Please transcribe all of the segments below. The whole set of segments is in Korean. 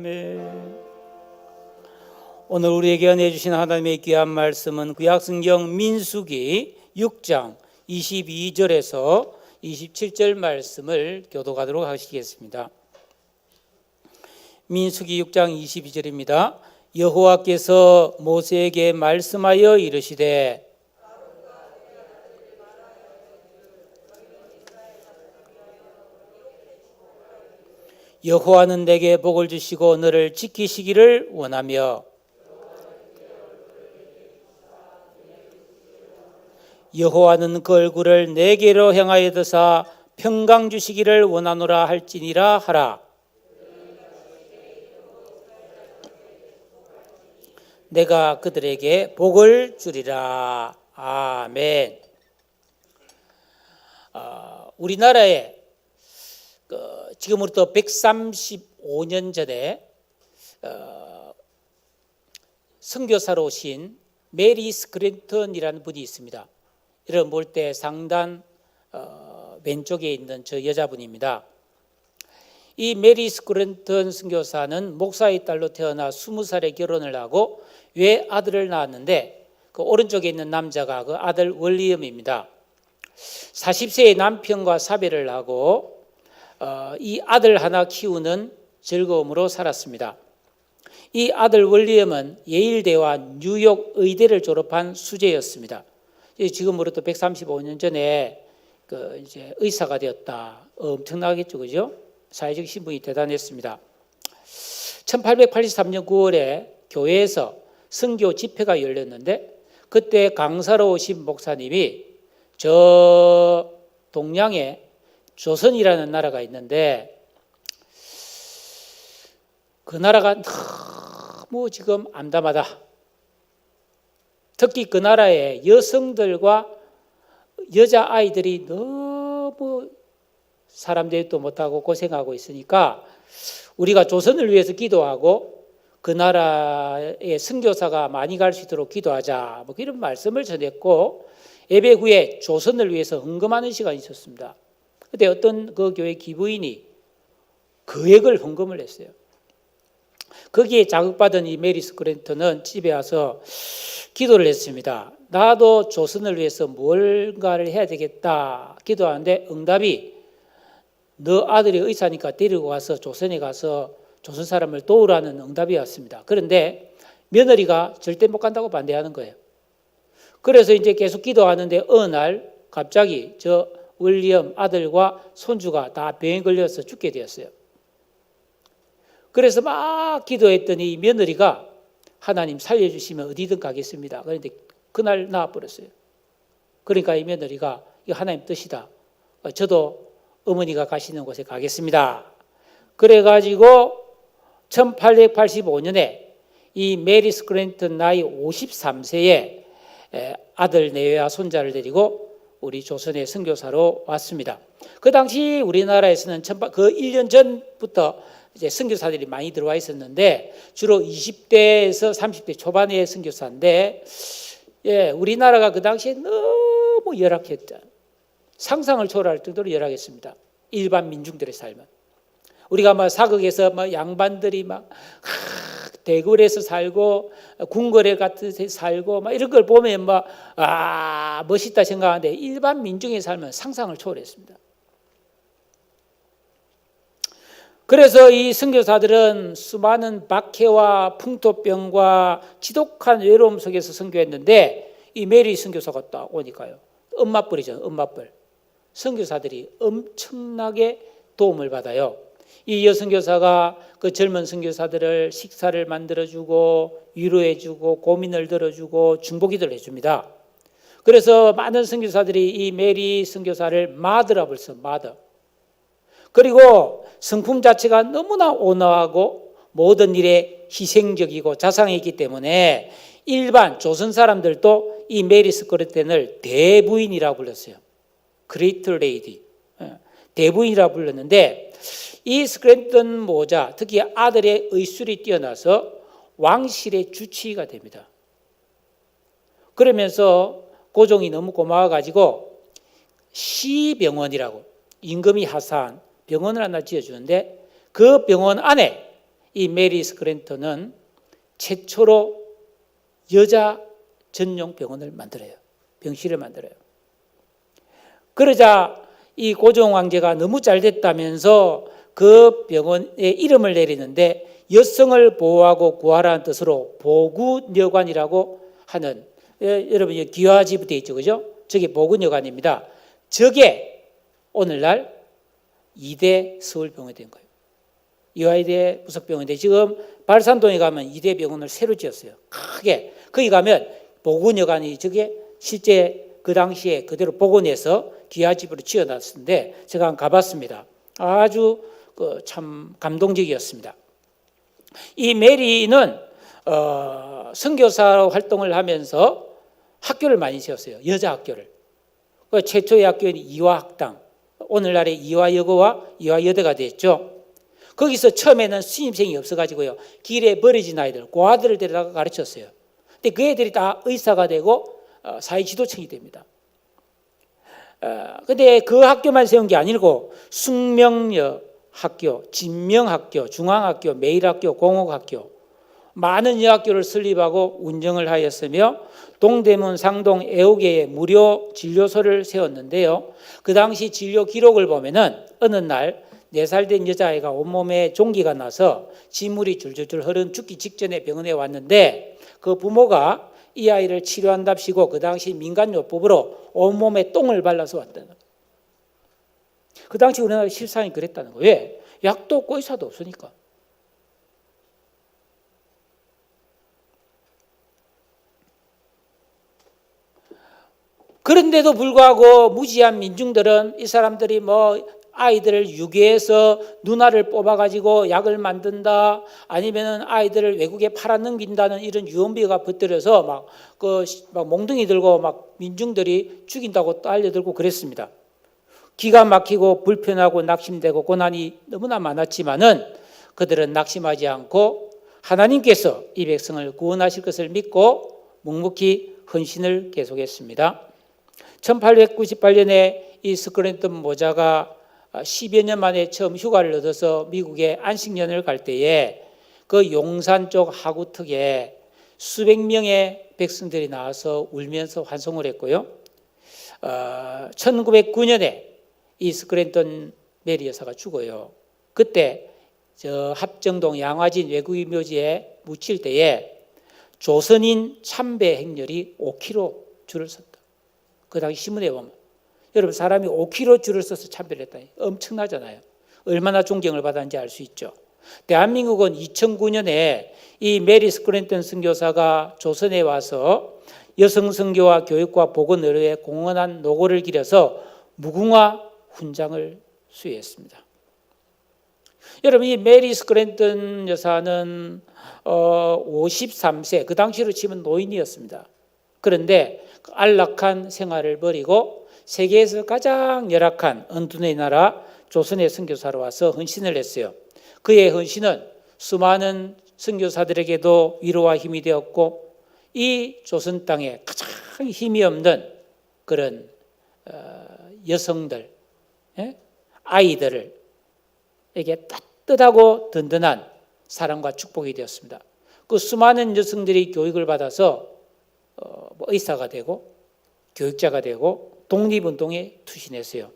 아멘. 오늘 우리에게 은혜 주신 하나님의 귀한 말씀은 구약성경 민수기 6장 22절에서 27절 말씀을 교독하도록 하시겠습니다. 민수기 6장 22절입니다. 여호와께서 모세에게 말씀하여 이르시되 여호와는 내게 복을 주시고 너를 지키시기를 원하며 여호와는 그 얼굴을 내게로 향하여 드사 평강 주시기를 원하노라 할지니라 하라. 내가 그들에게 복을 주리라. 아멘. 우리나라에 지금으로부터 135년 전에 선교사로 오신 메리 스크랜턴이라는 분이 있습니다. 이런 볼 때 상단 왼쪽에 있는 저 여자분입니다. 이 메리 스크랜턴 선교사는 목사의 딸로 태어나 20살에 결혼을 하고 외아들을 낳았는데 그 오른쪽에 있는 남자가 그 아들 월리엄입니다. 40세의 남편과 사별을 하고 이 아들 하나 키우는 즐거움으로 살았습니다. 이 아들 월리엄은 예일대와 뉴욕 의대를 졸업한 수재였습니다. 지금으로부터 135년 전에 이제 의사가 되었다. 엄청나겠죠, 그죠? 사회적 신분이 대단했습니다. 1883년 9월에 교회에서 선교 집회가 열렸는데 그때 강사로 오신 목사님이 저 동양에 조선이라는 나라가 있는데 그 나라가 너무 지금 암담하다. 특히 그 나라의 여성들과 여자아이들이 너무 사람 대접도 못하고 고생하고 있으니까 우리가 조선을 위해서 기도하고 그 나라의 선교사가 많이 갈 수 있도록 기도하자. 뭐 이런 말씀을 전했고 예배 후에 조선을 위해서 헌금하는 시간이 있었습니다. 그때 어떤 그 교회 기부인이 거액을 헌금을 했어요. 거기에 자극받은 이 메리 스크랜턴은 집에 와서 기도를 했습니다. 나도 조선을 위해서 뭔가를 해야 되겠다 기도하는데 응답이 너 아들이 의사니까 데리고 가서 조선에 가서 조선 사람을 도우라는 응답이 왔습니다. 그런데 며느리가 절대 못 간다고 반대하는 거예요. 그래서 이제 계속 기도하는데 어느 날 갑자기 저 윌리엄 아들과 손주가 다 병에 걸려서 죽게 되었어요. 그래서 막 기도했더니 며느리가 하나님 살려주시면 어디든 가겠습니다. 그런데 그날 나와버렸어요. 그러니까 이 며느리가 이거 하나님 뜻이다. 저도 어머니가 가시는 곳에 가겠습니다. 그래가지고 1885년에 이 메리 스크랜턴 나이 53세에 아들 내외와 손자를 데리고 우리 조선의 선교사로 왔습니다. 그 당시 우리나라에서는 그 1년 전부터 이제 선교사들이 많이 들어와 있었는데 주로 20대에서 30대 초반의 선교사인데 우리나라가 그 당시에 너무 열악했죠. 상상을 초월할 정도로 열악했습니다. 일반 민중들의 삶은. 우리가 막 사극에서 막 양반들이 막 대궐에서 살고 궁궐에 같은 데 살고 막 이런 걸 보면 막 멋있다 생각하는데 일반 민중의 삶은 상상을 초월했습니다. 그래서 이 선교사들은 수많은 박해와 풍토병과 지독한 외로움 속에서 선교했는데 이 메리 선교사가 딱 오니까요. 엄마뻘이죠. 엄마뻘. 선교사들이 엄청나게 도움을 받아요. 이 여선교사가 그 젊은 선교사들을 식사를 만들어주고 위로해주고 고민을 들어주고 중보기도를 해줍니다. 그래서 많은 선교사들이 이 메리 선교사를 마더라 불러 마더. 그리고 성품 자체가 너무나 온화하고 모든 일에 희생적이고 자상했기 때문에 일반 조선 사람들도 이 메리 스크랜턴을 대부인이라고 불렀어요. 그레이트 레이디, 대부인이라고 불렀는데 이 스크랜턴 모자, 특히 아들의 의술이 뛰어나서 왕실의 주치의가 됩니다. 그러면서 고종이 너무 고마워가지고 시병원이라고 임금이 하사한 병원을 하나 지어주는데 그 병원 안에 이 메리 스크랜턴은 최초로 여자 전용 병원을 만들어요. 병실을 만들어요. 그러자 이 고종 황제가 너무 잘 됐다면서 그 병원에 이름을 내리는데 여성을 보호하고 구하라는 뜻으로 보구여관이라고 하는, 여러분 기와집에 있죠, 그죠? 저게 보구여관입니다. 저게 오늘날 2대 서울병원이 된 거예요. 이화여대 부속병원인데 지금 발산동에 가면 2대 병원을 새로 지었어요. 크게. 거기 가면 보건여관이 저게 실제 그 당시에 그대로 복원해서 기와집으로 지어놨는데 제가 한번 가봤습니다. 아주 참 감동적이었습니다. 이 메리는 선교사 활동을 하면서 학교를 많이 세웠어요. 여자 학교를. 최초의 학교는 이화학당, 오늘날의 이화여고와 이화여대가 됐죠. 거기서 처음에는 신입생이 없어가지고요, 길에 버려진 아이들, 고아들을 데려다가 가르쳤어요. 근데 그 애들이 다 의사가 되고 사회지도층이 됩니다. 근데 그 학교만 세운 게 아니고 숙명여 학교, 진명학교, 중앙학교, 매일학교, 공옥학교, 많은 여학교를 설립하고 운영을 하였으며 동대문, 상동, 애호계에 무료 진료소를 세웠는데요. 그 당시 진료 기록을 보면은 어느 날 4살 된 여자아이가 온몸에 종기가 나서 진물이 줄줄줄 흐른 죽기 직전에 병원에 왔는데 그 부모가 이 아이를 치료한답시고 그 당시 민간요법으로 온몸에 똥을 발라서 왔다는 거예요. 그 당시 우리나라 실상이 그랬다는 거예요. 왜? 약도 없고 의사도 없으니까. 그런데도 불구하고 무지한 민중들은 이 사람들이 아이들을 유괴해서 누나를 뽑아가지고 약을 만든다, 아니면은 아이들을 외국에 팔아넘긴다는 이런 유언비어가 붙들어서 막 몽둥이 들고 막 민중들이 죽인다고 알려들고 그랬습니다. 기가 막히고 불편하고 낙심되고 고난이 너무나 많았지만은 그들은 낙심하지 않고 하나님께서 이 백성을 구원하실 것을 믿고 묵묵히 헌신을 계속했습니다. 1898년에 이 스크랜턴 모자가 10여 년 만에 처음 휴가를 얻어서 미국에 안식년을 갈 때에 그 용산 쪽 하구특에 수백 명의 백성들이 나와서 울면서 환송을 했고요. 1909년에 이 스크랜턴 메리 여사가 죽어요. 그때 저 합정동 양화진 외국인 묘지에 묻힐 때에 조선인 참배 행렬이 5km 줄을 섰다. 그 당시 신문에 보면 여러분 사람이 5km 줄을 서서 참배를 했다니 엄청나잖아요. 얼마나 존경을 받았는지 알 수 있죠. 대한민국은 2009년에 이 메리 스크랜턴 선교사가 조선에 와서 여성 선교와 교육과 복원 의료에 공헌한 노고를 기려서 무궁화 훈장을 수여했습니다. 여러분 이 메리 스크랜턴 여사는 53세, 그 당시로 치면 노인이었습니다. 그런데 그 안락한 생활을 버리고 세계에서 가장 열악한 언둔의 나라 조선의 선교사로 와서 헌신을 했어요. 그의 헌신은 수많은 선교사들에게도 위로와 힘이 되었고 이 조선 땅에 가장 힘이 없는 그런 여성들, 아이들에게 따뜻하고 든든한 사랑과 축복이 되었습니다. 그 수많은 여성들이 교육을 받아서 의사가 되고 교육자가 되고 독립운동에 투신했어요.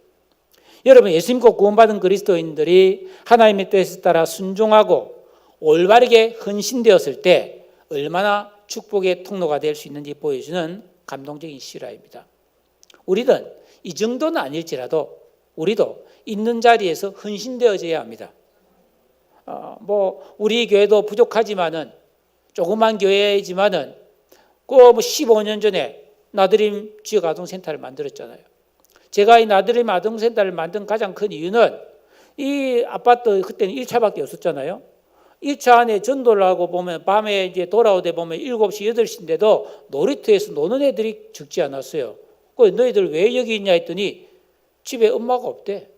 여러분 예수 믿고 구원받은 그리스도인들이 하나님의 뜻에 따라 순종하고 올바르게 헌신되었을 때 얼마나 축복의 통로가 될 수 있는지 보여주는 감동적인 실화입니다. 우리는 이 정도는 아닐지라도 우리도 있는 자리에서 헌신되어져야 합니다. 우리 교회도 부족하지만은 조그만 교회이지만은 그 15년 전에 나드림 지역 아동센터를 만들었잖아요. 제가 이 나드림 아동센터를 만든 가장 큰 이유는 이 아파트 그때는 1차밖에 없었잖아요. 1차 안에 전도를 하고 보면 밤에 이제 돌아오다 보면 7시, 8시인데도 놀이터에서 노는 애들이 적지 않았어요. 그 너희들 왜 여기 있냐 했더니 집에 엄마가 없대.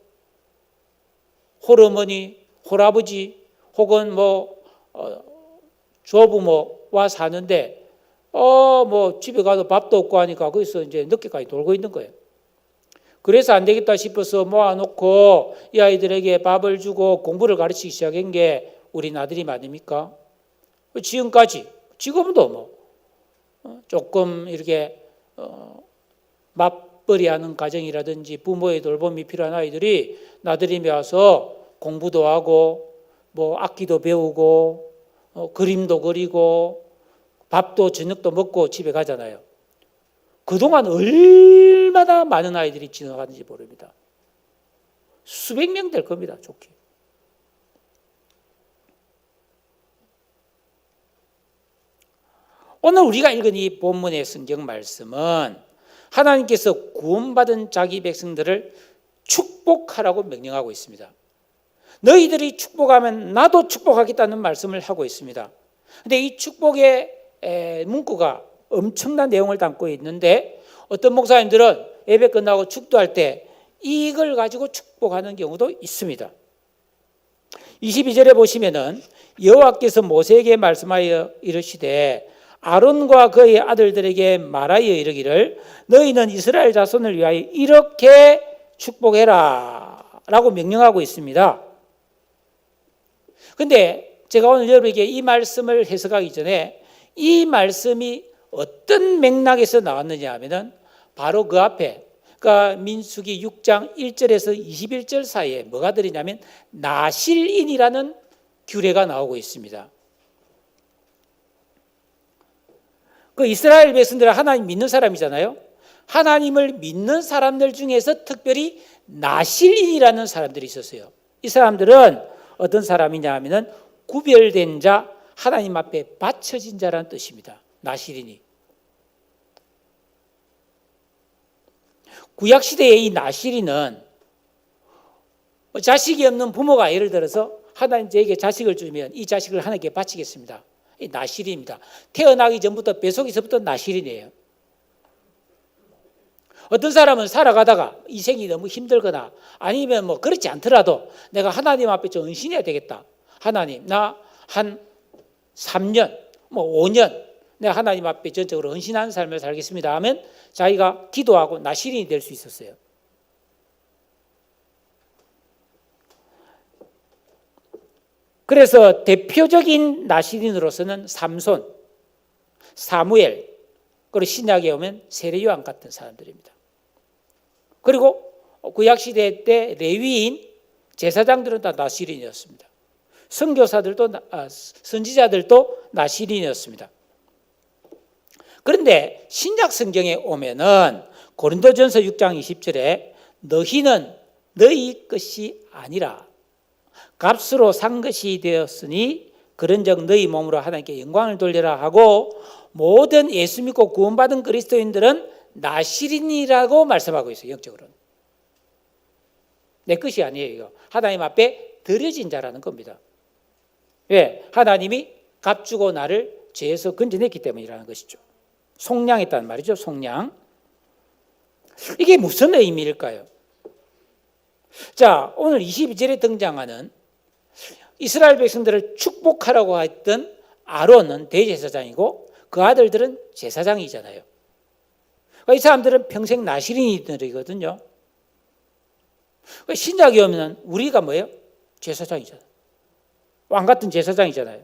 홀어머니, 홀아버지 혹은 조부모와 사는데 집에 가도 밥도 없고 하니까 거기서 이제 늦게까지 놀고 있는 거예요. 그래서 안 되겠다 싶어서 모아놓고 이 아이들에게 밥을 주고 공부를 가르치기 시작한 게 우리 아들이 아닙니까? 지금까지 지금도 조금 이렇게 맞벌이하는 가정이라든지 부모의 돌봄이 필요한 아이들이 나들이며 와서 공부도 하고 악기도 배우고 그림도 그리고 밥도 저녁도 먹고 집에 가잖아요. 그동안 얼마나 많은 아이들이 지나가는지 모릅니다. 수백 명 될 겁니다. 좋게. 오늘 우리가 읽은 이 본문의 성경 말씀은 하나님께서 구원받은 자기 백성들을 축복하라고 명령하고 있습니다. 너희들이 축복하면 나도 축복하겠다는 말씀을 하고 있습니다. 그런데 이 축복의 문구가 엄청난 내용을 담고 있는데 어떤 목사님들은 예배 끝나고 축도할 때 이걸 가지고 축복하는 경우도 있습니다. 22절에 보시면은 여호와께서 모세에게 말씀하여 이르시되 아론과 그의 아들들에게 말하여 이르기를 너희는 이스라엘 자손을 위하여 이렇게 축복해라 라고 명령하고 있습니다. 그런데 제가 오늘 여러분에게 이 말씀을 해석하기 전에 이 말씀이 어떤 맥락에서 나왔느냐 하면은 바로 그 앞에 그러니까 민수기 6장 1절에서 21절 사이에 뭐가 들리냐면 나실인이라는 규례가 나오고 있습니다. 그 이스라엘 백성들은 하나님 믿는 사람이잖아요. 하나님을 믿는 사람들 중에서 특별히 나실인이라는 사람들이 있었어요. 이 사람들은 어떤 사람이냐 하면은 구별된 자, 하나님 앞에 바쳐진 자라는 뜻입니다. 나실인이. 구약시대의 이 나실인은 자식이 없는 부모가 예를 들어서 하나님 저에게 자식을 주면 이 자식을 하나님께 바치겠습니다. 이 나실인입니다. 태어나기 전부터 뱃속에서부터 나실인이에요. 어떤 사람은 살아가다가 인생이 너무 힘들거나 아니면 그렇지 않더라도 내가 하나님 앞에 좀 헌신해야 되겠다. 하나님 나 한 3년 5년 내가 하나님 앞에 전적으로 헌신하는 삶을 살겠습니다 하면 자기가 기도하고 나실인이 될 수 있었어요. 그래서 대표적인 나실인으로서는 삼손, 사무엘, 그리고 신약에 오면 세례요한 같은 사람들입니다. 그리고 구약시대 때 레위인, 제사장들은 다 나실인이었습니다. 선교사들도 선지자들도 나실인이었습니다. 그런데 신약 성경에 오면은 고린도전서 6장 20절에 너희는 너희 것이 아니라 값으로 산 것이 되었으니 그런즉 너희 몸으로 하나님께 영광을 돌리라 하고 모든 예수 믿고 구원받은 그리스도인들은 나실인이라고 말씀하고 있어요. 영적으로는 내 것이 아니에요. 이거 하나님 앞에 드려진 자라는 겁니다. 왜? 하나님이 값주고 나를 죄에서 건져냈기 때문이라는 것이죠. 속량했다는 말이죠. 속량. 이게 무슨 의미일까요? 자, 오늘 22절에 등장하는 이스라엘 백성들을 축복하라고 했던 아론은 대제사장이고 그 아들들은 제사장이잖아요. 그러니까 이 사람들은 평생 나실인이들이거든요. 신약에 오면 우리가 뭐예요? 제사장이잖아요. 왕 같은 제사장이잖아요.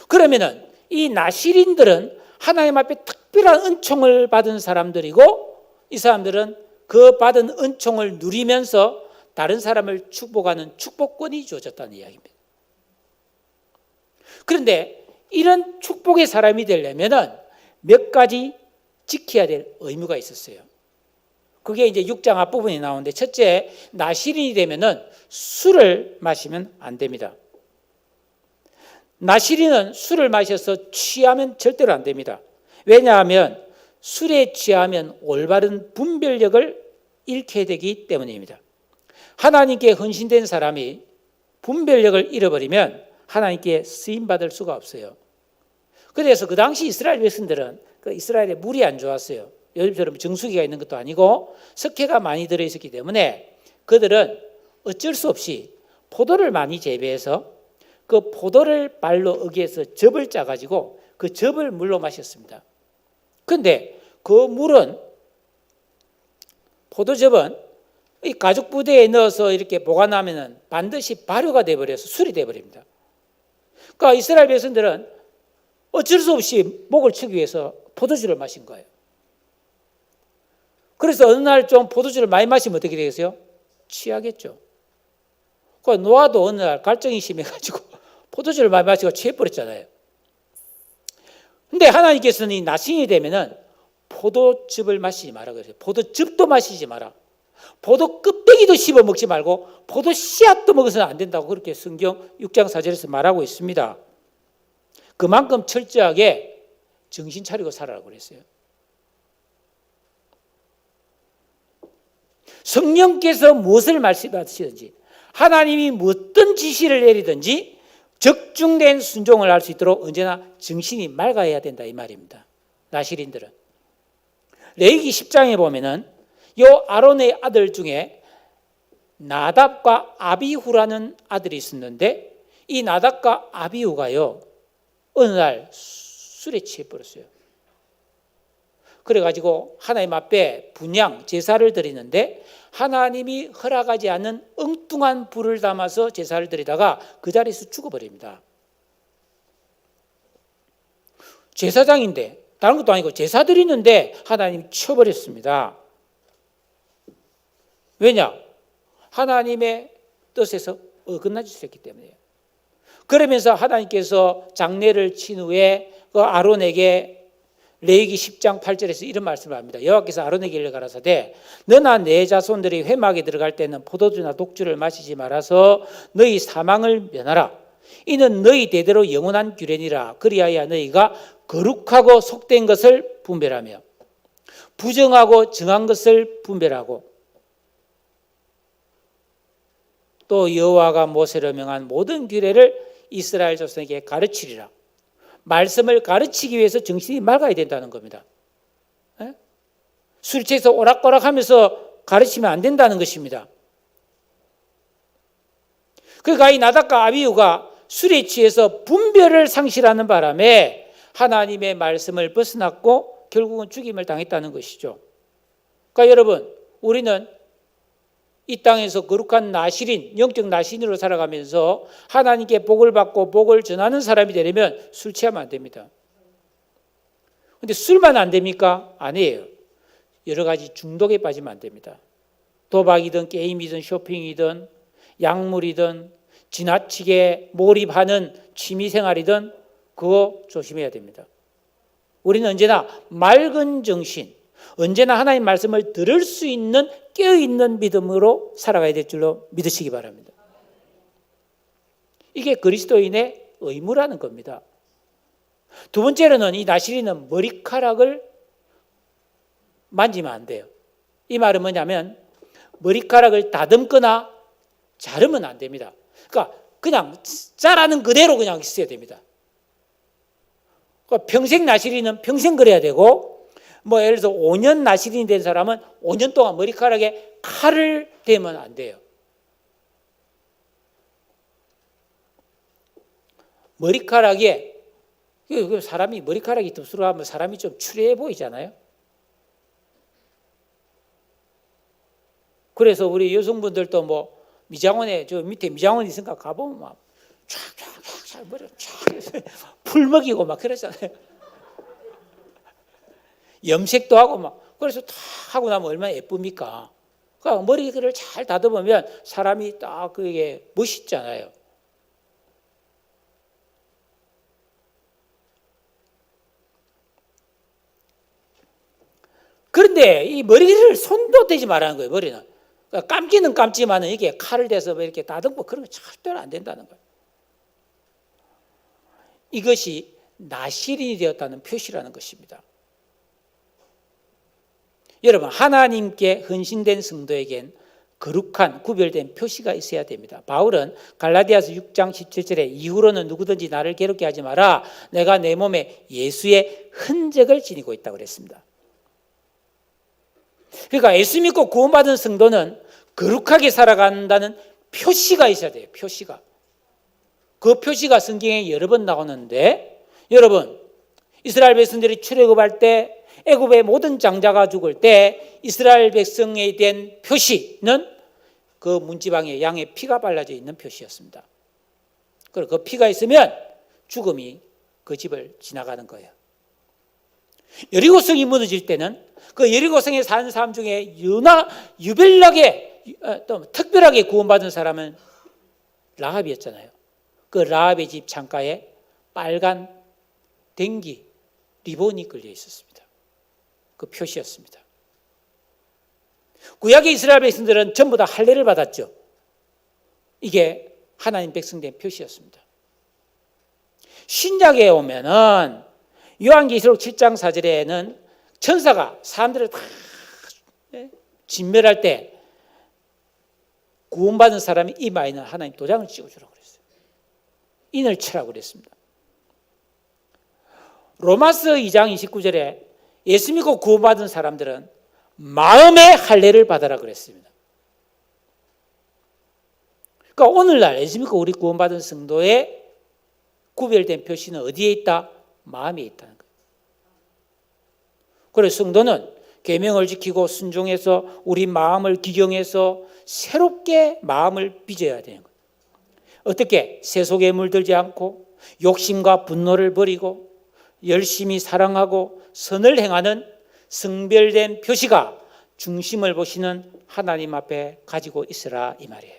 그러면은 이 나실인들은 하나님 앞에 특별한 은총을 받은 사람들이고 이 사람들은 그 받은 은총을 누리면서 다른 사람을 축복하는 축복권이 주어졌다는 이야기입니다. 그런데 이런 축복의 사람이 되려면은 몇 가지 지켜야 될 의무가 있었어요. 그게 이제 6장 앞부분에 나오는데 첫째, 나실인이 되면은 술을 마시면 안 됩니다. 나실인은 술을 마셔서 취하면 절대로 안 됩니다. 왜냐하면 술에 취하면 올바른 분별력을 잃게 되기 때문입니다. 하나님께 헌신된 사람이 분별력을 잃어버리면 하나님께 쓰임받을 수가 없어요. 그래서 그 당시 이스라엘 백성들은 그 이스라엘에 물이 안 좋았어요. 요즘처럼 정수기가 있는 것도 아니고 석회가 많이 들어있었기 때문에 그들은 어쩔 수 없이 포도를 많이 재배해서 그 포도를 발로 어기에서 즙을 짜가지고 그 즙을 물로 마셨습니다. 그런데 그 물은 포도즙은 이 가죽 부대에 넣어서 이렇게 보관하면은 반드시 발효가 돼버려서 술이 돼버립니다. 그러니까 이스라엘 백성들은 어쩔 수 없이 목을 치기 위해서 포도주를 마신 거예요. 그래서 어느 날 좀 포도주를 많이 마시면 어떻게 되겠어요? 취하겠죠. 그 노아도 어느 날 갈증이 심해가지고 포도주를 많이 마시고 취해버렸잖아요. 근데 하나님께서는 이 나신이 되면은 포도즙을 마시지 마라 그러세요. 포도즙도 마시지 마라. 포도 껍데기도 씹어 먹지 말고 포도 씨앗도 먹어서는 안 된다고 그렇게 성경 6장 4절에서 말하고 있습니다. 그만큼 철저하게 정신 차리고 살아라고 그랬어요. 성령께서 무엇을 말씀하시든지 하나님이 어떤 지시를 내리든지 적중된 순종을 할 수 있도록 언제나 정신이 맑아야 된다 이 말입니다. 나실인들은. 레위기 10장에 보면은 요 아론의 아들 중에 나답과 아비후라는 아들이 있었는데 이 나답과 아비후가요 어느 날 술에 취해버렸어요. 그래가지고 하나님 앞에 분향 제사를 드리는데 하나님이 허락하지 않은 엉뚱한 불을 담아서 제사를 드리다가 그 자리에서 죽어버립니다. 제사장인데 다른 것도 아니고 제사 드리는데 하나님이 쳐버렸습니다. 왜냐? 하나님의 뜻에서 어긋나지 않았기 때문이에요. 그러면서 하나님께서 장례를 친 후에 그 아론에게 레위기 10장 8절에서 이런 말씀을 합니다. 여호와께서 아론에게 일러 가라사대 너나 내 자손들이 회막에 들어갈 때는 포도주나 독주를 마시지 말아서 너희 사망을 면하라. 이는 너희 대대로 영원한 규례니라. 그리하여 너희가 거룩하고 속된 것을 분별하며 부정하고 정한 것을 분별하고 또 여호와가 모세로 명한 모든 규례를 이스라엘 자손에게 가르치리라. 말씀을 가르치기 위해서 정신이 맑아야 된다는 겁니다. 술 취해서 오락가락하면서 가르치면 안 된다는 것입니다. 그러니까 이 나답과 아비후가 술에 취해서 분별을 상실하는 바람에 하나님의 말씀을 벗어났고 결국은 죽임을 당했다는 것이죠. 그러니까 여러분 우리는 이 땅에서 거룩한 나실인, 영적 나신으로 살아가면서 하나님께 복을 받고 복을 전하는 사람이 되려면 술 취하면 안 됩니다. 그런데 술만 안 됩니까? 아니에요. 여러 가지 중독에 빠지면 안 됩니다. 도박이든 게임이든 쇼핑이든 약물이든 지나치게 몰입하는 취미생활이든 그거 조심해야 됩니다. 우리는 언제나 맑은 정신, 언제나 하나님 말씀을 들을 수 있는 깨어있는 믿음으로 살아가야 될 줄로 믿으시기 바랍니다. 이게 그리스도인의 의무라는 겁니다. 두 번째로는 이 나실이는 머리카락을 만지면 안 돼요. 이 말은 뭐냐면 머리카락을 다듬거나 자르면 안 됩니다. 그러니까 그냥 자라는 그대로 그냥 있어야 됩니다. 그러니까 평생 나실이는 평생 그래야 되고 뭐 예를 들어서 5년 나실인이 된 사람은 5년 동안 머리카락에 칼을 대면 안 돼요. 머리카락에 사람이 머리카락이 덥수룩하면 사람이 좀 추리해 보이잖아요. 그래서 우리 여성분들도 뭐 미장원에 저 밑에 미장원 있으니까 가보면 막 촥촥촥 머리 촥 풀 먹이고 막 그러잖아요. 염색도 하고 막 그래서 다 하고 나면 얼마나 예쁩니까? 그러니까 머리를 잘 다듬으면 사람이 딱 그게 멋있잖아요. 그런데 이 머리를 손도 대지 말라는 거예요. 머리는 그러니까 감기는 감지만은 이게 칼을 대서 이렇게 다듬고 그런 거 절대로 안 된다는 거예요. 이것이 나실인이 되었다는 표시라는 것입니다. 여러분 하나님께 헌신된 성도에겐 거룩한 구별된 표시가 있어야 됩니다. 바울은 갈라디아서 6장 17절에 이후로는 누구든지 나를 괴롭게 하지 마라. 내가 내 몸에 예수의 흔적을 지니고 있다고 그랬습니다. 그러니까 예수 믿고 구원받은 성도는 거룩하게 살아간다는 표시가 있어야 돼요. 표시가. 그 표시가 성경에 여러 번 나오는데 여러분 이스라엘 백성들이 출애굽할 때 애굽의 모든 장자가 죽을 때 이스라엘 백성에 대한 표시는 그 문지방에 양의 피가 발라져 있는 표시였습니다. 그리고 그 피가 있으면 죽음이 그 집을 지나가는 거예요. 여리고성이 무너질 때는 그 여리고성에 사는 사람 중에 유별나게 또 특별하게 구원받은 사람은 라합이었잖아요. 그 라합의 집 창가에 빨간 댕기 리본이 걸려 있었습니다. 그 표시였습니다. 구약의 이스라엘 백성들은 전부 다 할례를 받았죠. 이게 하나님 백성된 표시였습니다. 신약에 오면은 요한계시록 7장 4절에는 천사가 사람들을 다 진멸할 때 구원받은 사람이 이마에는 하나님 도장을 찍어주라고 그랬어요. 인을 치라고 그랬습니다. 로마서 2장 29절에 예수 믿고 구원받은 사람들은 마음의 할례를 받아라 그랬습니다. 그러니까 오늘날 예수 믿고 우리 구원받은 성도의 구별된 표시는 어디에 있다? 마음에 있다는 거예요. 그래서 성도는 계명을 지키고 순종해서 우리 마음을 기경해서 새롭게 마음을 빚어야 되는 거예요. 어떻게? 세속에 물들지 않고 욕심과 분노를 버리고 열심히 사랑하고 선을 행하는 성별된 표시가 중심을 보시는 하나님 앞에 가지고 있으라 이 말이에요.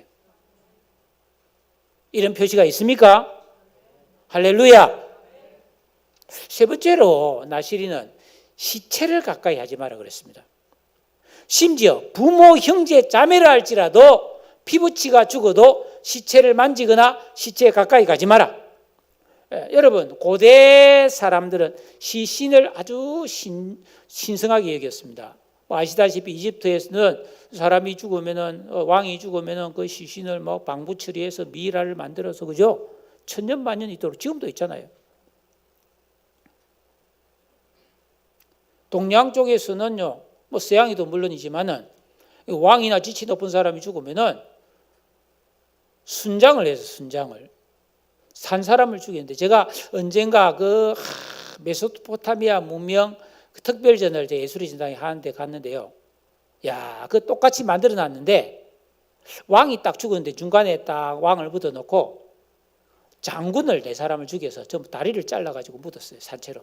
이런 표시가 있습니까? 할렐루야. 세 번째로 나시리는 시체를 가까이 하지 마라 그랬습니다. 심지어 부모, 형제, 자매라 할지라도 피부치가 죽어도 시체를 만지거나 시체에 가까이 가지 마라. 여러분, 고대 사람들은 시신을 아주 신성하게 여겼습니다. 아시다시피 이집트에서는 사람이 죽으면은 왕이 죽으면은 그 시신을 뭐 방부 처리해서 미라를 만들어서 그죠? 천년 만년 있도록 지금도 있잖아요. 동양 쪽에서는요, 뭐 서양이도 물론이지만은 왕이나 지치 높은 사람이 죽으면은 순장을 해서 순장을 산 사람을 죽였는데 제가 언젠가 그 메소포타미아 문명 그 특별전을 제 예술의 전당에 하는데 갔는데요. 야, 그 똑같이 만들어 놨는데 왕이 딱 죽었는데 중간에 딱 왕을 묻어놓고 장군을 네 사람을 죽여서 전부 다리를 잘라가지고 묻었어요. 산채로.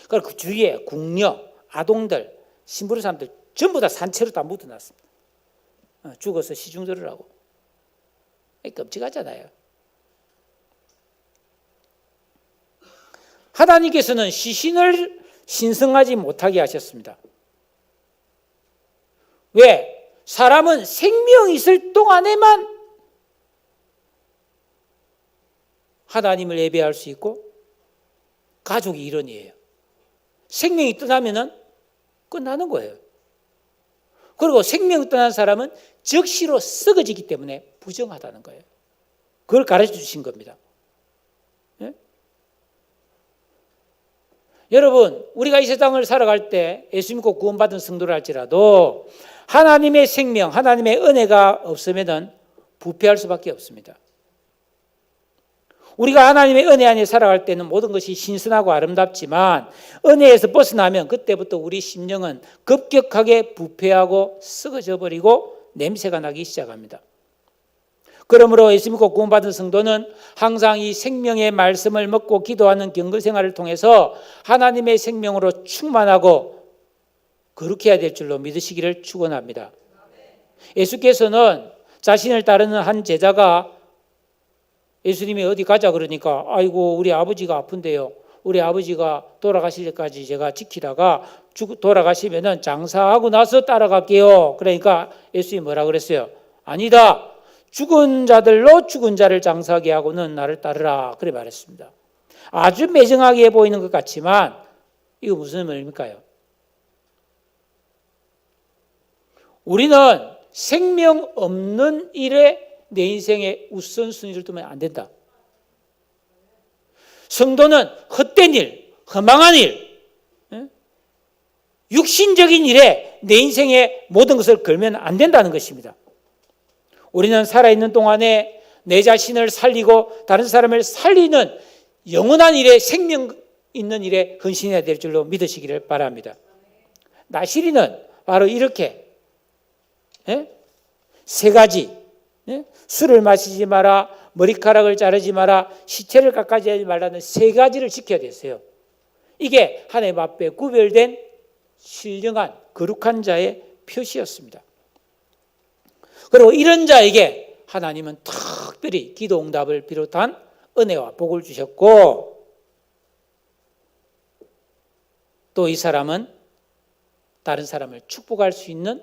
그리고 그 주위에 궁녀, 아동들, 신부의 사람들 전부 다 산채로 다 묻어놨습니다. 죽어서 시중 들으라고. 끔찍하잖아요. 하나님께서는 시신을 신성하지 못하게 하셨습니다. 왜? 사람은 생명이 있을 동안에만 하나님을 예배할 수 있고 가족이 일원이에요. 생명이 떠나면은 끝나는 거예요. 그리고 생명이 떠난 사람은 즉시로 썩어지기 때문에 부정하다는 거예요. 그걸 가르쳐 주신 겁니다. 예? 여러분, 우리가 이 세상을 살아갈 때 예수 믿고 구원받은 성도를 할지라도 하나님의 생명, 하나님의 은혜가 없으면은 부패할 수밖에 없습니다. 우리가 하나님의 은혜 안에 살아갈 때는 모든 것이 신선하고 아름답지만 은혜에서 벗어나면 그때부터 우리 심령은 급격하게 부패하고 썩어져 버리고 냄새가 나기 시작합니다. 그러므로 예수 믿고 구원받은 성도는 항상 이 생명의 말씀을 먹고 기도하는 경건 생활을 통해서 하나님의 생명으로 충만하고 거룩해야 될 줄로 믿으시기를 축원합니다. 예수께서는 자신을 따르는 한 제자가 예수님이 어디 가자 그러니까 아이고 우리 아버지가 아픈데요. 우리 아버지가 돌아가실 때까지 제가 지키다가 돌아가시면은 장사하고 나서 따라갈게요. 그러니까 예수님이 뭐라 그랬어요? 아니다. 죽은 자들로 죽은 자를 장사하게 하고는 나를 따르라. 그래 말했습니다. 아주 매정하게 보이는 것 같지만 이거 무슨 말입니까요? 우리는 생명 없는 일에 내 인생의 우선순위를 두면 안 된다. 성도는 헛된 일, 허망한 일, 육신적인 일에 내 인생의 모든 것을 걸면 안 된다는 것입니다. 우리는 살아있는 동안에 내 자신을 살리고 다른 사람을 살리는 영원한 일에 생명을 있는 일에 헌신해야 될 줄로 믿으시기를 바랍니다. 나시린은 바로 이렇게 세 가지, 술을 마시지 마라, 머리카락을 자르지 마라, 시체를 깎아지 하지 말라는 세 가지를 지켜야 됐어요. 이게 하나님 앞에 구별된 신령한 거룩한 자의 표시였습니다. 그리고 이런 자에게 하나님은 특별히 기도 응답을 비롯한 은혜와 복을 주셨고, 또 이 사람은 다른 사람을 축복할 수 있는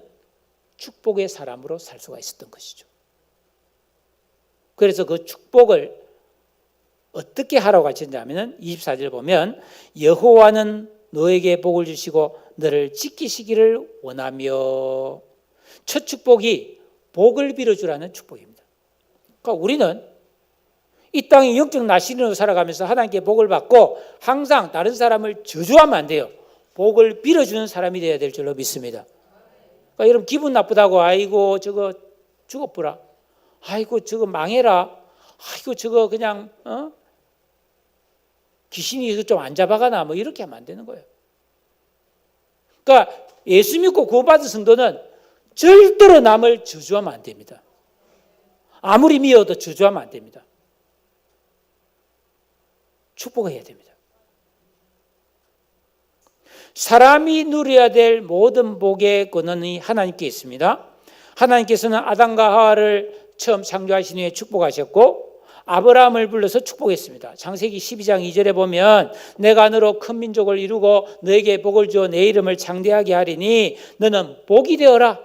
축복의 사람으로 살 수가 있었던 것이죠. 그래서 그 축복을 어떻게 하라고 하셨냐면 24절 보면 여호와는 너에게 복을 주시고 너를 지키시기를 원하며, 첫 축복이 복을 빌어주라는 축복입니다. 그러니까 우리는 이 땅에 영적 나시린으로 살아가면서 하나님께 복을 받고 항상 다른 사람을 저주하면 안 돼요. 복을 빌어주는 사람이 되어야 될 줄로 믿습니다. 그러니까 여러분 기분 나쁘다고 아이고 저거 죽어보라, 아이고 저거 망해라, 아이고 저거 그냥 귀신이 좀 안 잡아가나 뭐 이렇게 하면 안 되는 거예요. 그러니까 예수 믿고 구원받은 성도는 절대로 남을 저주하면 안 됩니다. 아무리 미워도 저주하면 안 됩니다. 축복해야 됩니다. 사람이 누려야 될 모든 복의 권한이 하나님께 있습니다. 하나님께서는 아담과 하와를 처음 창조하신 후에 축복하셨고 아브라함을 불러서 축복했습니다. 창세기 12장 2절에 보면 내가 너로 큰 민족을 이루고 너에게 복을 주어 내 이름을 창대하게 하리니 너는 복이 되어라.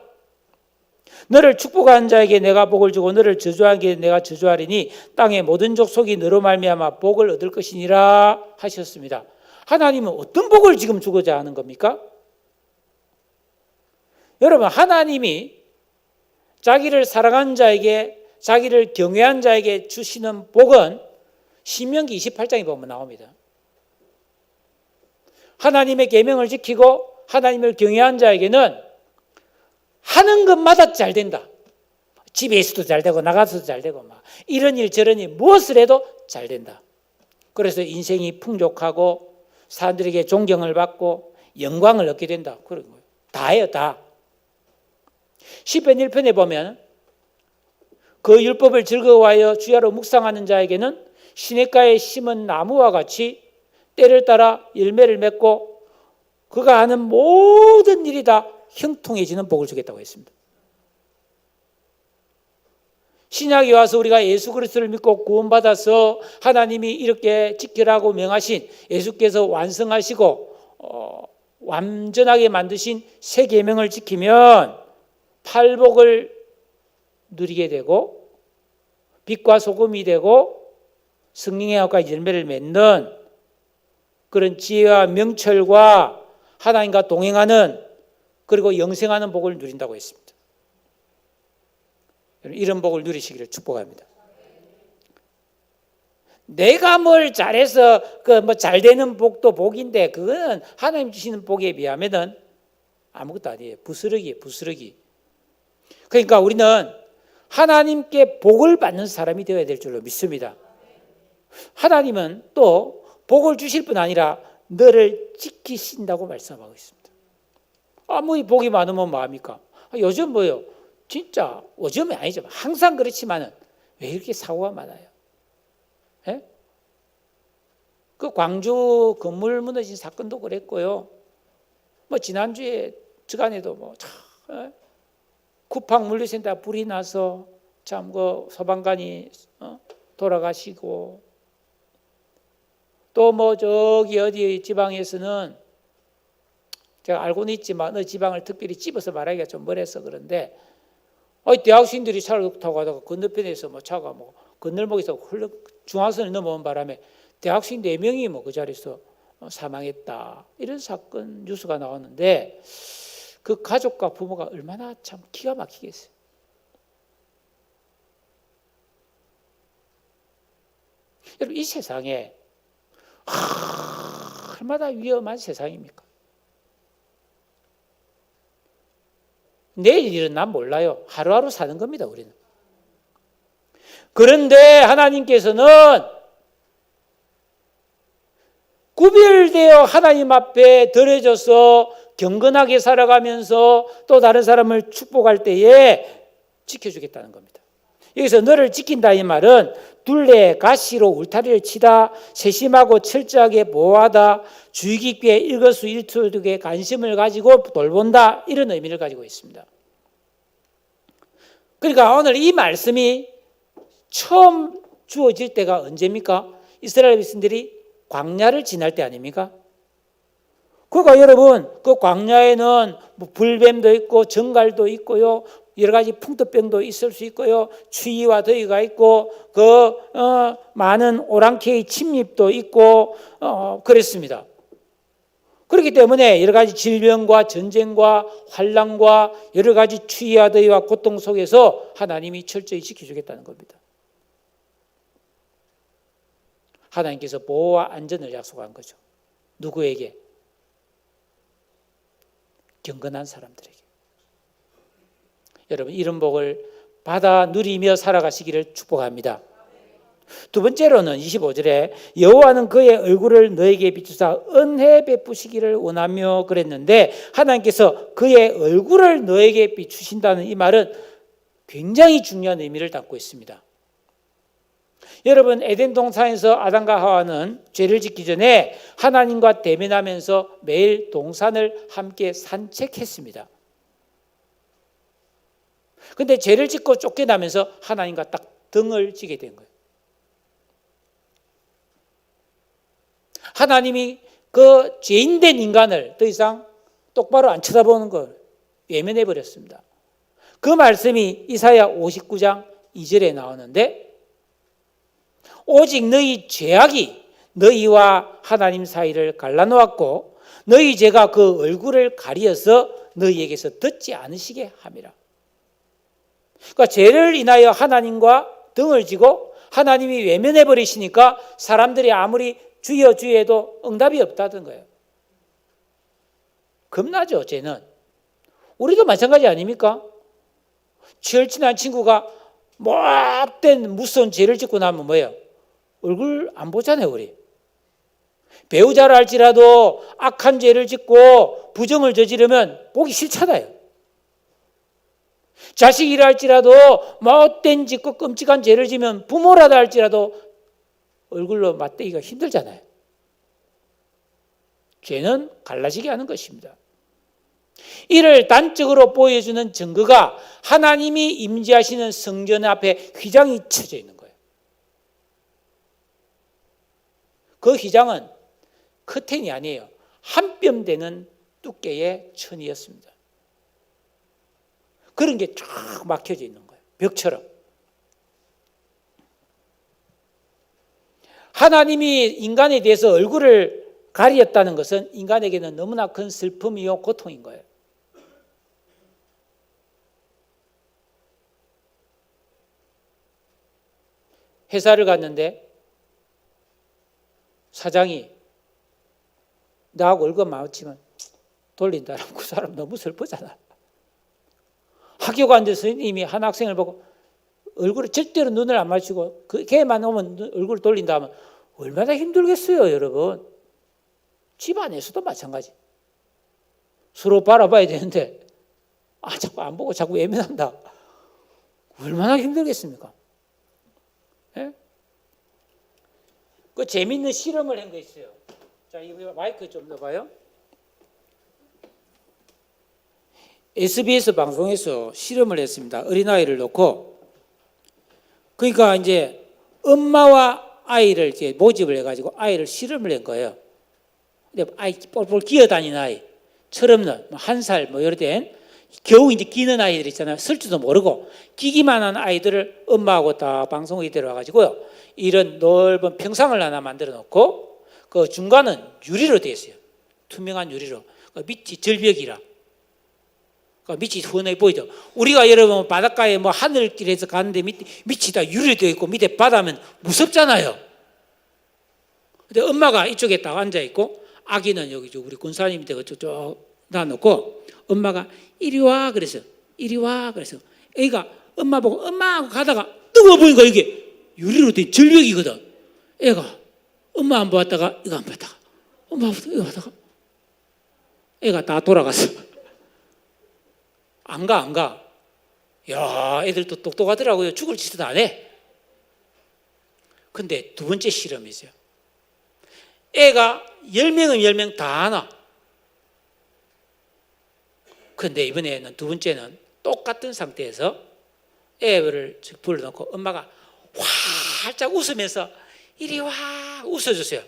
너를 축복한 자에게 내가 복을 주고 너를 저주한 자에게 내가 저주하리니 땅의 모든 족속이 너로 말미암아 복을 얻을 것이니라 하셨습니다. 하나님은 어떤 복을 지금 주고자 하는 겁니까? 여러분, 하나님이 자기를 사랑한 자에게, 자기를 경외한 자에게 주시는 복은 신명기 28장에 보면 나옵니다. 하나님의 계명을 지키고 하나님을 경외한 자에게는 하는 것마다 잘 된다. 집에서도 잘 되고 나가서도 잘 되고 막 이런 일 저런 일 무엇을 해도 잘 된다. 그래서 인생이 풍족하고 사람들에게 존경을 받고 영광을 얻게 된다. 그런 거예요. 다예요, 다. 시편 1편에 보면 그 율법을 즐거워하여 주야로 묵상하는 자에게는 시냇가에 심은 나무와 같이 때를 따라 열매를 맺고 그가 하는 모든 일이 다 형통해지는 복을 주겠다고 했습니다. 신약에 와서 우리가 예수 그리스도를 믿고 구원받아서 하나님이 이렇게 지키라고 명하신 예수께서 완성하시고 완전하게 만드신 새 계명을 지키면 팔복을 누리게 되고 빛과 소금이 되고 성령의 학과 열매를 맺는 그런 지혜와 명철과 하나님과 동행하는 그리고 영생하는 복을 누린다고 했습니다. 이런 복을 누리시기를 축복합니다. 내가 뭘 잘해서 그 뭐 잘 되는 복도 복인데 그거는 하나님 주시는 복에 비하면은 아무것도 아니에요. 부스러기. 그러니까 우리는 하나님께 복을 받는 사람이 되어야 될 줄로 믿습니다. 하나님은 또 복을 주실 뿐 아니라 너를 지키신다고 말씀하고 있습니다. 아무리 복이 많으면 뭐합니까? 요즘 뭐요? 진짜 요즘은 아니죠. 항상 그렇지만은 왜 이렇게 사고가 많아요? 예? 그 광주 건물 무너진 사건도 그랬고요. 뭐 지난주에 주간에도 뭐 쿠팡 물류센터 불이 나서 참 그 소방관이 돌아가시고 또 뭐 저기 어디 지방에서는 제가 알고는 있지만 어느 지방을 특별히 집어서 말하기가 좀 멀어서 그런데 대학생들이 차를 타고 가다가 건너편에서 뭐 차가 뭐 건널목에서 흘러 중앙선을 넘어온 바람에 대학생 4명이 뭐 그 자리에서 사망했다. 이런 사건 뉴스가 나왔는데 그 가족과 부모가 얼마나 참 기가 막히겠어요. 여러분 이 세상에 얼마나 위험한 세상입니까? 내일 일은 난 몰라요. 하루하루 사는 겁니다, 우리는. 그런데 하나님께서는 구별되어 하나님 앞에 드려져서 경건하게 살아가면서 또 다른 사람을 축복할 때에 지켜주겠다는 겁니다. 여기서 너를 지킨다 이 말은 둘레 가시로 울타리를 치다, 세심하고 철저하게 보호하다, 주의 깊게 일거수일투족에 관심을 가지고 돌본다, 이런 의미를 가지고 있습니다. 그러니까 오늘 이 말씀이 처음 주어질 때가 언제입니까? 이스라엘 백성들이 광야를 지날 때 아닙니까? 그러니까 여러분, 그 광야에는 뭐 불뱀도 있고 정갈도 있고요, 여러 가지 풍토병도 있을 수 있고요, 추위와 더위가 있고 많은 오랑캐의 침입도 있고 그랬습니다. 그렇기 때문에 여러 가지 질병과 전쟁과 환난과 여러 가지 추위와 더위와 고통 속에서 하나님이 철저히 지켜주겠다는 겁니다. 하나님께서 보호와 안전을 약속한 거죠. 누구에게? 경건한 사람들에게. 여러분, 이런 복을 받아 누리며 살아가시기를 축복합니다. 두 번째로는 25절에 여호와는 그의 얼굴을 너에게 비추사 은혜 베푸시기를 원하며 그랬는데, 하나님께서 그의 얼굴을 너에게 비추신다는 이 말은 굉장히 중요한 의미를 담고 있습니다. 여러분, 에덴 동산에서 아담과 하와는 죄를 짓기 전에 하나님과 대면하면서 매일 동산을 함께 산책했습니다. 그런데 죄를 짓고 쫓겨나면서 하나님과 딱 등을 지게 된 거예요. 하나님이 그 죄인된 인간을 더 이상 똑바로 안 쳐다보는 걸 외면해 버렸습니다. 그 말씀이 이사야 59장 2절에 나오는데, 오직 너희 죄악이 너희와 하나님 사이를 갈라놓았고 너희 죄가 그 얼굴을 가리어서 너희에게서 듣지 않으시게 함이라. 그러니까 죄를 인하여 하나님과 등을 지고 하나님이 외면해 버리시니까 사람들이 아무리 주여 주여 해도 응답이 없다던 거예요. 겁나죠, 죄는. 우리도 마찬가지 아닙니까? 절친한 친구가 못된 무서운 죄를 짓고 나면 뭐예요? 얼굴 안 보잖아요, 우리. 배우자를 할지라도 악한 죄를 짓고 부정을 저지르면 보기 싫잖아요. 자식이라 할지라도 못된 짓고 끔찍한 죄를 지면 부모라다 할지라도 얼굴로 맞대기가 힘들잖아요. 죄는 갈라지게 하는 것입니다. 이를 단적으로 보여주는 증거가 하나님이 임재하시는 성전 앞에 휘장이 쳐져 있는 거예요. 그 휘장은 커튼이 아니에요. 한 뼘 되는 두께의 천이었습니다. 그런 게 쫙 막혀져 있는 거예요. 벽처럼. 하나님이 인간에 대해서 얼굴을 가리었다는 것은 인간에게는 너무나 큰 슬픔이요 고통인 거예요. 회사를 갔는데 사장이 나하고 얼굴 마주치면 돌린다. 그 사람 너무 슬프잖아. 학교 갔는데 선생님이 한 학생을 보고 얼굴에 절대로 눈을 안 마주치고 걔만 오면 얼굴을 돌린다 하면 얼마나 힘들겠어요, 여러분. 집안에서도 마찬가지. 서로 바라봐야 되는데 자꾸 안 보고 자꾸 외면한다. 얼마나 힘들겠습니까? 예? 그 재밌는 실험을 한 거 있어요. 자, 이거 마이크 좀 넣어봐요. SBS 방송에서 실험을 했습니다. 어린아이를 놓고. 그러니까 이제 엄마와 아이를 이제 모집을 해가지고 아이를 실험을 한 거예요. 근데 아이 뻘뻘 기어다니는 아이, 철없는 1살 뭐 이럴 땐 겨우 이제 끼는 아이들 있잖아요. 쓸 줄도 모르고 끼기만 한 아이들을 엄마하고 다 방송국에 데려와가지고요. 이런 넓은 평상을 하나 만들어 놓고 그 중간은 유리로 되어 있어요. 투명한 유리로. 그 밑이 절벽이라. 밑이 훤하게 보이죠. 우리가 여러분 바닷가에 뭐 하늘길에서 가는데 밑이 다 유리로 되어 있고 밑에 바다면 무섭잖아요. 근데 엄마가 이쪽에 딱 앉아 있고 아기는 여기 우리 군사님 밑에 쭉 놔놓고 엄마가 이리 와 그래서 이리 와 그래서 애가 엄마 보고 엄마 하고 가다가 뜨거워 보니까 이게 유리로 된 절벽이거든. 애가 엄마 안 보았다가 이거 안 봤다가 엄마 이거 하다가 애가 다 돌아갔어. 안 가. 야, 애들도 똑똑하더라고요. 죽을 짓은 안 해. 근데 두 번째 실험이죠. 애가 10명은 10명 다 하나. 근데 이번에는 두 번째는 똑같은 상태에서 애를 불러놓고 엄마가 활짝 웃으면서 이리 와 웃어줬어요.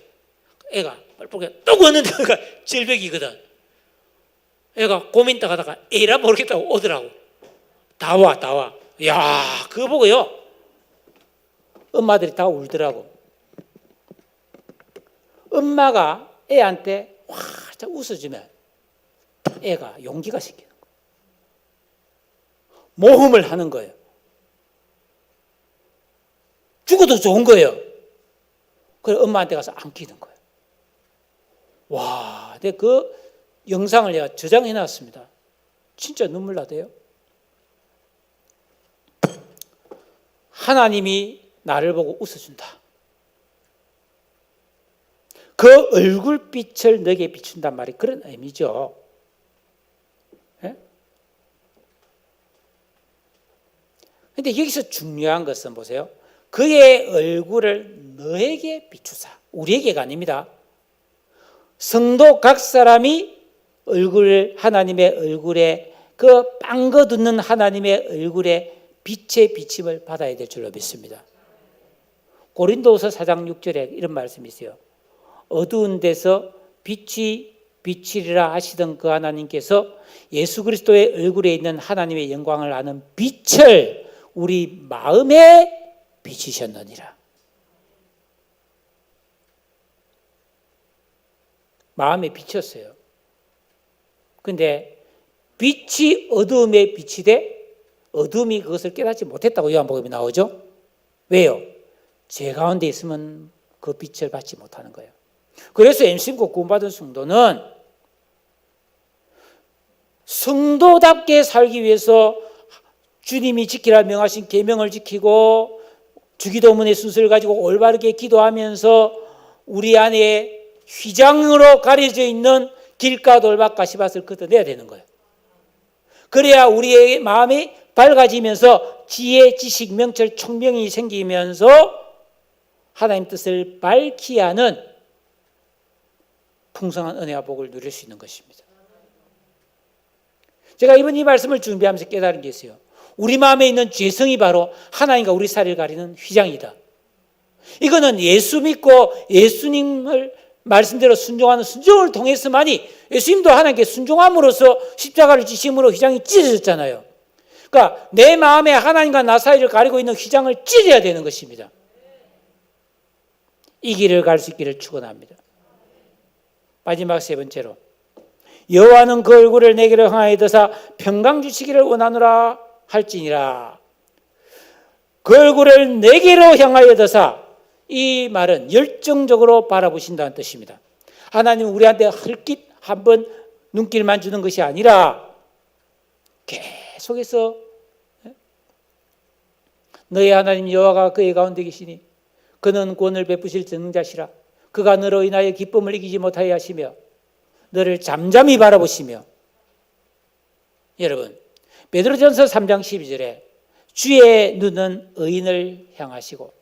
애가 뻘뻘게 또 걷는데 애가 절벽이거든. 애가 고민 딱 하다가 에라 모르겠다고 오더라고. 다 와. 야, 그거 보고요. 엄마들이 다 울더라고. 엄마가 애한테 활짝 웃어주면 애가 용기가 생기는 거예요. 모험을 하는 거예요. 죽어도 좋은 거예요. 그래서 엄마한테 가서 안기는 거예요. 와, 근데 그 영상을 내가 저장해 놨습니다. 진짜 눈물 나대요. 하나님이 나를 보고 웃어준다. 그 얼굴빛을 너에게 비춘단 말이 그런 의미죠. 그런데 여기서 중요한 것은 보세요. 그의 얼굴을 너에게 비추사. 우리에게가 아닙니다. 성도 각 사람이 얼굴을 하나님의 얼굴에 그 빵거두는 하나님의 얼굴에 빛의 비침을 받아야 될 줄로 믿습니다. 고린도후서 4장 6절에 이런 말씀이 있어요. 어두운 데서 빛이 비치리라 하시던 그 하나님께서 예수 그리스도의 얼굴에 있는 하나님의 영광을 아는 빛을 우리 마음에 비치셨느니라. 마음에 비쳤어요. 근데 빛이 어두움에 비치되 어둠이 그것을 깨닫지 못했다고 요한복음에 나오죠. 왜요? 죄 가운데 있으면 그 빛을 받지 못하는 거예요. 그래서 MC고 구원받은 성도는 성도답게 살기 위해서 주님이 지키라 명하신 계명을 지키고 주기도문의 순서를 가지고 올바르게 기도하면서 우리 안에 휘장으로 가려져 있는 길가 돌박 가시밭을 걷어내야 되는 거예요. 그래야 우리의 마음이 밝아지면서 지혜, 지식, 명철, 총명이 생기면서 하나님 뜻을 밝히 하는 풍성한 은혜와 복을 누릴 수 있는 것입니다. 제가 이번 이 말씀을 준비하면서 깨달은 게 있어요. 우리 마음에 있는 죄성이 바로 하나님과 우리 사이를 가리는 휘장이다. 이거는 예수 믿고 예수님을 말씀대로 순종하는 순종을 통해서만이 예수님도 하나님께 순종함으로써 십자가를 지심으로 휘장이 찢어졌잖아요. 그러니까 내 마음에 하나님과 나 사이를 가리고 있는 휘장을 찢어야 되는 것입니다. 이 길을 갈 수 있기를 축원합니다. 마지막 세 번째로 여호와는 그 얼굴을 내게로 향하여 드사 평강 주시기를 원하노라 할지니라. 그 얼굴을 내게로 향하여 드사, 이 말은 열정적으로 바라보신다는 뜻입니다. 하나님은 우리한테 헐깃 한번 눈길만 주는 것이 아니라 계속해서 너의 하나님 여호와가 그의 가운데 계시니 그는 구원을 베푸실 전능자시라. 그가 너로 인하여 기쁨을 이기지 못하여 하시며 너를 잠잠히 바라보시며. 여러분, 베드로전서 3장 12절에 주의 눈은 의인을 향하시고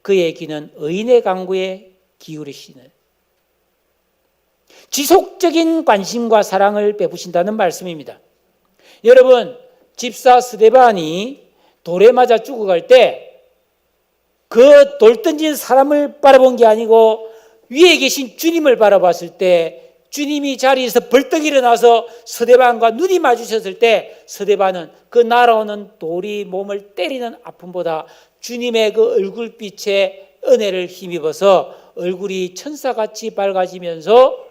그의 귀는 의인의 간구에 기울이시는, 지속적인 관심과 사랑을 베푸신다는 말씀입니다. 여러분, 집사 스데반이 돌에 맞아 죽어갈 때 그 돌 던진 사람을 바라본 게 아니고 위에 계신 주님을 바라봤을 때 주님이 자리에서 벌떡 일어나서 스데반과 눈이 마주쳤을 때 스데반은 그 날아오는 돌이 몸을 때리는 아픔보다 주님의 그 얼굴빛에 은혜를 힘입어서 얼굴이 천사같이 밝아지면서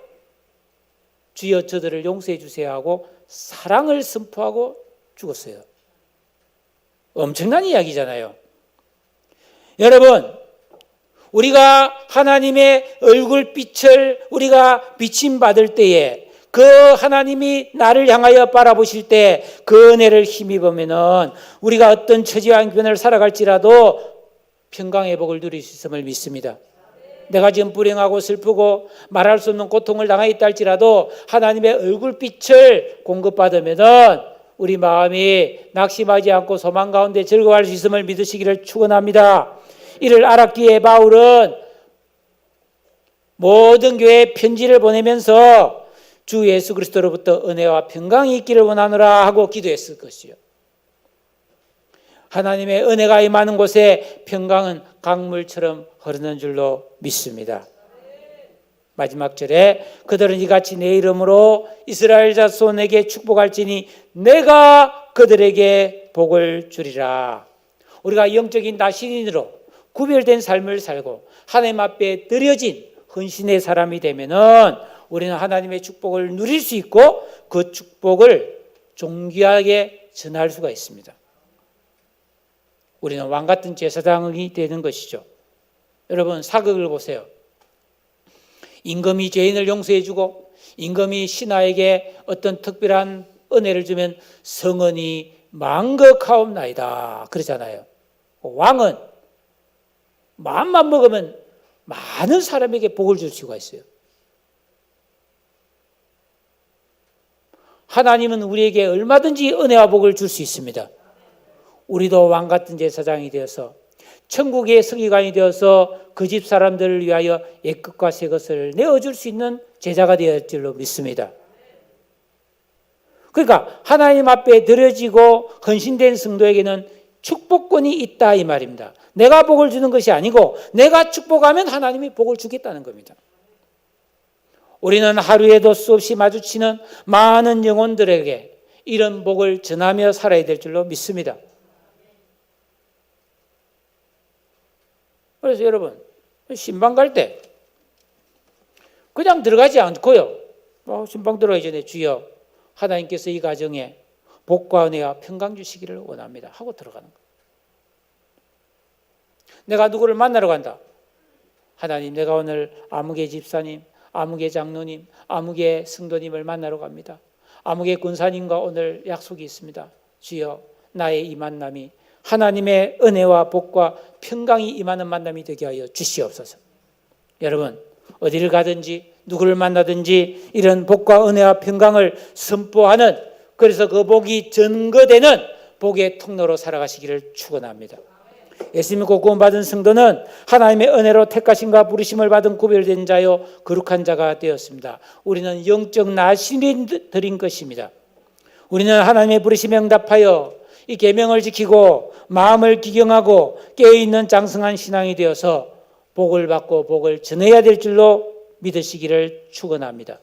주여 저들을 용서해 주세요 하고 사랑을 선포하고 죽었어요. 엄청난 이야기잖아요. 여러분, 우리가 하나님의 얼굴빛을 우리가 비침받을 때에 그 하나님이 나를 향하여 바라보실 때 그 은혜를 힘입으면은 우리가 어떤 처지와 형편을 살아갈지라도 평강의 복을 누릴 수 있음을 믿습니다. 내가 지금 불행하고 슬프고 말할 수 없는 고통을 당하였다 할지라도 하나님의 얼굴빛을 공급받으면 우리 마음이 낙심하지 않고 소망 가운데 즐거워할 수 있음을 믿으시기를 축원합니다. 이를 알았기에 바울은 모든 교회에 편지를 보내면서 주 예수 그리스도로부터 은혜와 평강이 있기를 원하노라 하고 기도했을 것이요. 하나님의 은혜가 임하는 곳에 평강은 강물처럼 흐르는 줄로 믿습니다. 마지막 절에 그들은 이같이 내 이름으로 이스라엘 자손에게 축복할지니 내가 그들에게 복을 주리라. 우리가 영적인 나신인으로 구별된 삶을 살고 하나님 앞에 드려진 헌신의 사람이 되면은 우리는 하나님의 축복을 누릴 수 있고 그 축복을 존귀하게 전할 수가 있습니다. 우리는 왕같은 제사장이 되는 것이죠. 여러분 사극을 보세요. 임금이 죄인을 용서해주고 임금이 신하에게 어떤 특별한 은혜를 주면 성은이 만극하옵나이다 그러잖아요. 왕은 마음만 먹으면 많은 사람에게 복을 줄 수가 있어요. 하나님은 우리에게 얼마든지 은혜와 복을 줄 수 있습니다. 우리도 왕같은 제사장이 되어서 천국의 서기관이 되어서 그 집 사람들을 위하여 옛것과 새것을 내어줄 수 있는 제자가 되었을 줄로 믿습니다. 그러니까 하나님 앞에 드려지고 헌신된 성도에게는 축복권이 있다 이 말입니다. 내가 복을 주는 것이 아니고 내가 축복하면 하나님이 복을 주겠다는 겁니다. 우리는 하루에도 수없이 마주치는 많은 영혼들에게 이런 복을 전하며 살아야 될 줄로 믿습니다. 그래서 여러분 신방 갈 때 그냥 들어가지 않고요. 신방 들어가기 전에 주여 하나님께서 이 가정에 복과 은혜와 평강 주시기를 원합니다 하고 들어가는 거예요. 내가 누구를 만나러 간다. 하나님 내가 오늘 아무개 집사님, 아무개 장로님, 아무개 성도님을 만나러 갑니다. 아무개 군사님과 오늘 약속이 있습니다. 주여 나의 이 만남이 하나님의 은혜와 복과 평강이 임하는 만남이 되게 하여 주시옵소서. 여러분 어디를 가든지 누구를 만나든지 이런 복과 은혜와 평강을 선포하는 그래서 그 복이 증거되는 복의 통로로 살아가시기를 축원합니다. 예수 믿고 구원받은 성도는 하나님의 은혜로 택하심과 부르심을 받은 구별된 자요 거룩한 자가 되었습니다. 우리는 영적 나신인들인 것입니다. 우리는 하나님의 부르심에 응답하여 이 계명을 지키고 마음을 기경하고 깨어있는 장성한 신앙이 되어서 복을 받고 복을 전해야 될 줄로 믿으시기를 축원합니다.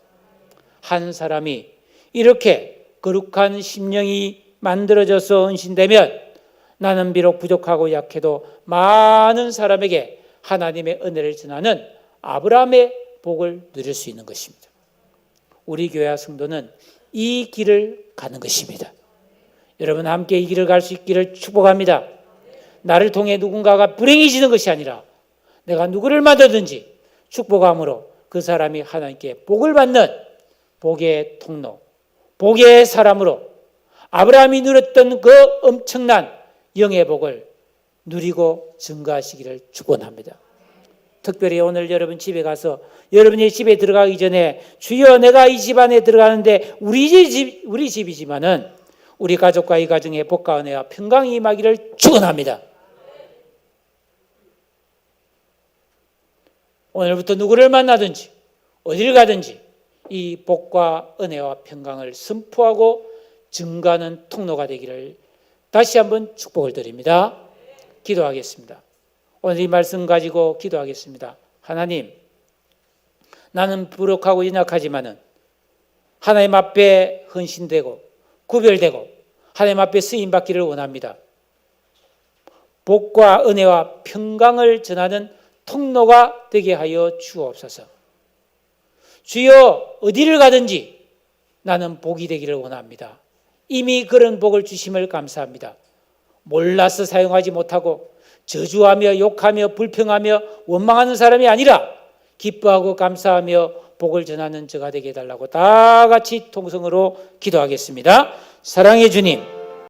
한 사람이 이렇게 거룩한 심령이 만들어져서 헌신되면 나는 비록 부족하고 약해도 많은 사람에게 하나님의 은혜를 전하는 아브라함의 복을 누릴 수 있는 것입니다. 우리 교회와 성도는 이 길을 가는 것입니다. 여러분 함께 이 길을 갈 수 있기를 축복합니다. 나를 통해 누군가가 불행해지는 것이 아니라 내가 누구를 만나든지 축복함으로 그 사람이 하나님께 복을 받는 복의 통로, 복의 사람으로 아브라함이 누렸던 그 엄청난 영의 복을 누리고 증거하시기를 축원합니다. 특별히 오늘 여러분 집에 가서 여러분이 집에 들어가기 전에 주여 내가 이 집 안에 들어가는데 우리 집이지만은 우리 가족과 이 가정의 복과 은혜와 평강이 임하기를 축원합니다. 오늘부터 누구를 만나든지 어디를 가든지 이 복과 은혜와 평강을 선포하고 증거하는 통로가 되기를 다시 한번 축복을 드립니다. 기도하겠습니다. 오늘 이 말씀 가지고 기도하겠습니다. 하나님, 나는 부족하고 연약하지만은 하나님 앞에 헌신되고 구별되고 하나님 앞에 쓰임받기를 원합니다. 복과 은혜와 평강을 전하는 통로가 되게 하여 주옵소서. 주여 어디를 가든지 나는 복이 되기를 원합니다. 이미 그런 복을 주심을 감사합니다. 몰라서 사용하지 못하고 저주하며 욕하며 불평하며 원망하는 사람이 아니라 기뻐하고 감사하며 복을 전하는 저가 되게 해달라고 다 같이 통성으로 기도하겠습니다. 사랑의 주님,